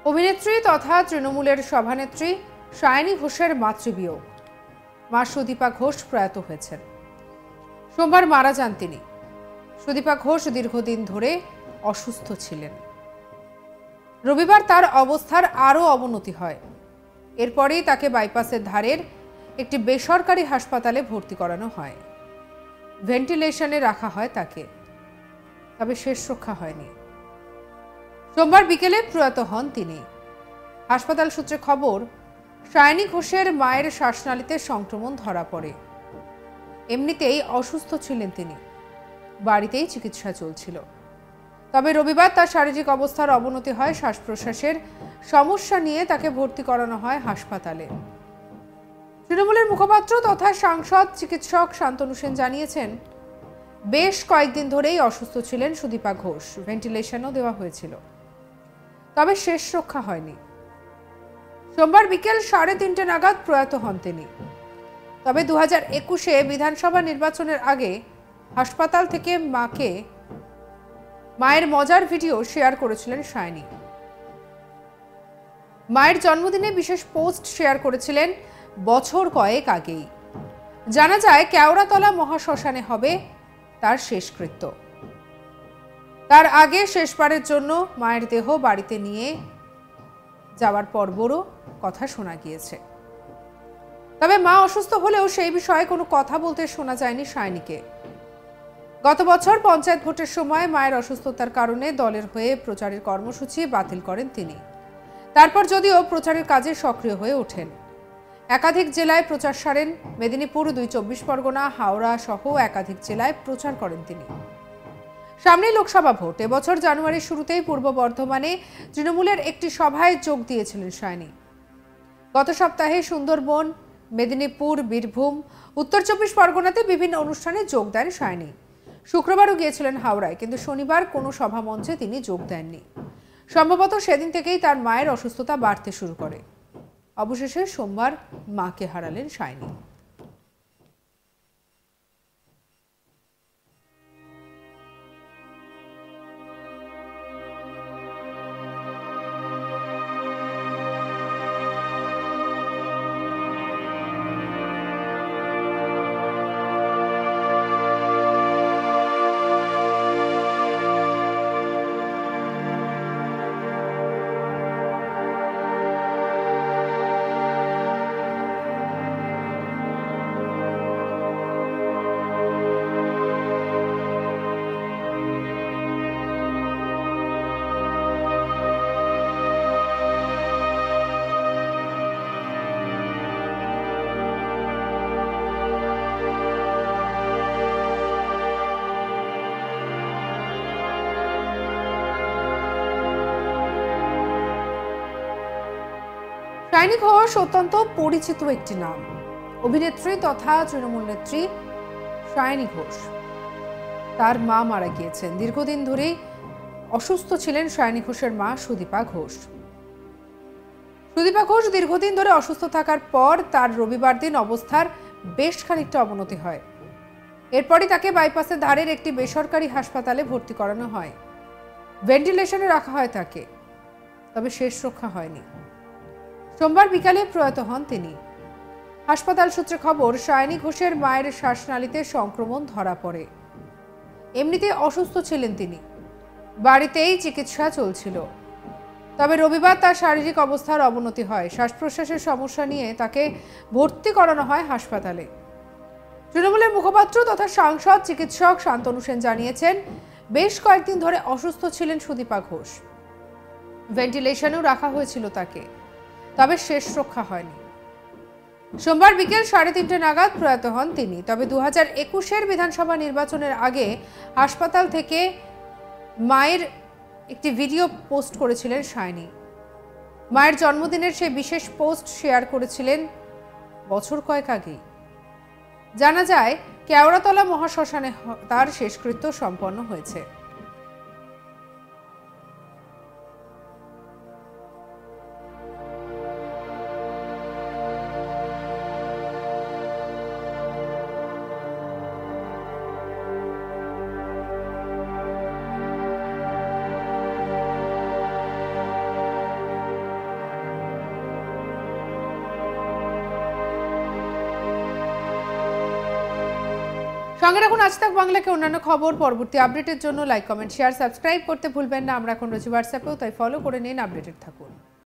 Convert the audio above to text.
অভিনেত্রী তথা তৃণমূলের সভানেত্রী সায়নী ঘোষের মাতৃবিয়োগ। মা সুদীপা ঘোষ প্রয়াত হয়েছেন। সোমবার মারা যান তিনি। সুদীপা ঘোষ দীর্ঘদিন ধরে অসুস্থ ছিলেন। রবিবার তার অবস্থার আরও অবনতি হয়। এরপরেই তাকে বাইপাসের ধারের একটি বেসরকারি হাসপাতালে ভর্তি করানো হয়। ভেন্টিলেশনে রাখা হয় তাকে, তবে শেষ রক্ষা হয়নি। সোমবার বিকেলে প্রয়াত হন তিনি। হাসপাতাল সূত্রে খবর, সায়নী ঘোষের মায়ের শ্বাসনালীতে সংক্রমণ ধরা পড়ে। এমনিতেই অসুস্থ ছিলেন তিনি, বাড়িতেই চিকিৎসা চলছিল। তবে রবিবার তার শারীরিক অবস্থার অবনতি হয়। শ্বাস প্রশ্বাসের সমস্যা নিয়ে তাকে ভর্তি করানো হয় হাসপাতালে। তৃণমূলের মুখপাত্র তথা সাংসদ চিকিৎসক শান্তনু সেন জানিয়েছেন, বেশ কয়েকদিন ধরেই অসুস্থ ছিলেন সুদীপা ঘোষ। ভেন্টিলেশনও দেওয়া হয়েছিল, তবে শেষ রক্ষা হয়নি। সোমবার বিকেল 3:30 নাগাদ প্রয়াত হন তিনি। তবে 2021-এ বিধানসভা নির্বাচনের আগে হাসপাতাল থেকে মায়ের মজার ভিডিও শেয়ার করেছিলেন সায়নী। মায়ের জন্মদিনে বিশেষ পোস্ট শেয়ার করেছিলেন বছর কয়েক আগেই। জানা যায়, কেওড়াতলা মহাশ্মশানে হবে তার শেষকৃত্য। তার আগে শেষবারের জন্য মায়ের দেহ বাড়িতে নিয়ে যাওয়ার পর্বরও কথা শোনা গিয়েছে। তবে মা অসুস্থ হলেও সেই বিষয়ে কোনো কথা বলতে শোনা যায়নি সায়নীকে। গত বছর পঞ্চায়েত ভোটের সময় মায়ের অসুস্থতার কারণে দলের হয়ে প্রচারের কর্মসূচি বাতিল করেন তিনি। তারপর যদিও প্রচারের কাজে সক্রিয় হয়ে ওঠেন। একাধিক জেলায় প্রচার সারেন। মেদিনীপুর, 2 চব্বিশ পরগনা, হাওড়া সহ একাধিক জেলায় প্রচার করেন তিনি। সামনেই লোকসভা ভোট। এবছর জানুয়ারির শুরুতেই পূর্ব বর্ধমানে তৃণমূলের একটি সভায় যোগ দিয়েছিলেন সায়নী। গত সপ্তাহে সুন্দরবন, মেদিনীপুর, বীরভূম, উত্তর চব্বিশ পরগনাতে বিভিন্ন অনুষ্ঠানে যোগ দেন সায়নী। শুক্রবারও গিয়েছিলেন হাওড়ায়, কিন্তু শনিবার কোনো সভা মঞ্চে তিনি যোগ দেননি। সম্ভবত সেদিন থেকেই তার মায়ের অসুস্থতা বাড়তে শুরু করে। অবশেষে সোমবার মাকে হারালেন সায়নী। সায়নী ঘোষ অত্যন্ত পরিচিত একটি নাম। অভিনেত্রী তথা তৃণমূল নেত্রী সায়নী ঘোষ। তার মা মারা গিয়েছেন। দীর্ঘদিন ধরেই অসুস্থ ছিলেন সায়নী ঘোষের মা সুদীপা ঘোষ। সুদীপা ঘোষ দীর্ঘদিন ধরে অসুস্থ থাকার পর তার রবিবার দিন অবস্থার বেশ খানিকটা অবনতি হয়। এরপরই তাকে বাইপাসের ধারের একটি বেসরকারি হাসপাতালে ভর্তি করানো হয়। ভেন্টিলেশনে রাখা হয় তাকে, তবে শেষ রক্ষা হয়নি। সোমবার বিকালে প্রয়াত হন তিনি। হাসপাতাল সূত্রে খবর, সায়নী ঘোষের মায়ের শ্বাসনালীতে সংক্রমণ ধরা পড়ে। এমনিতে অসুস্থ ছিলেন তিনি, বাড়িতেই চিকিৎসা চলছিল। তবে রবিবার তার শারীরিক অবস্থার অবনতি হয়। শ্বাস প্রশ্বাসের সমস্যা নিয়ে তাকে ভর্তি করানো হয় হাসপাতালে। তৃণমূলের মুখপাত্র তথা সাংসদ চিকিৎসক শান্তনু সেন জানিয়েছেন, বেশ কয়েকদিন ধরে অসুস্থ ছিলেন সুদীপা ঘোষ। ভেন্টিলেশনেও রাখা হয়েছিল তাকে, তবে শেষ রক্ষা হয়নি। সোমবার বিকেল 3:30 নাগাদ প্রয়াত হন তিনি। তবে 2021-এর বিধানসভা নির্বাচনের আগে হাসপাতাল থেকে মায়ের একটি ভিডিও পোস্ট করেছিলেন সায়নী। মায়ের জন্মদিনের সেই বিশেষ পোস্ট শেয়ার করেছিলেন বছর কয়েক আগেই। জানা যায়, কেওড়াতলা মহাশ্মশানে তার শেষকৃত্য সম্পন্ন হয়েছে। সঙ্গে রাখুন আজ তাক বাংলাকে। অন্যান্য খবর পরবর্তী আপডেটের জন্য লাইক, কমেন্ট, শেয়ার, সাবস্ক্রাইব করতে ভুলবেন না। আমরা এখন রয়েছি হোয়াটসঅ্যাপেও, তাই ফলো করে নিন, আপডেটেড থাকুন।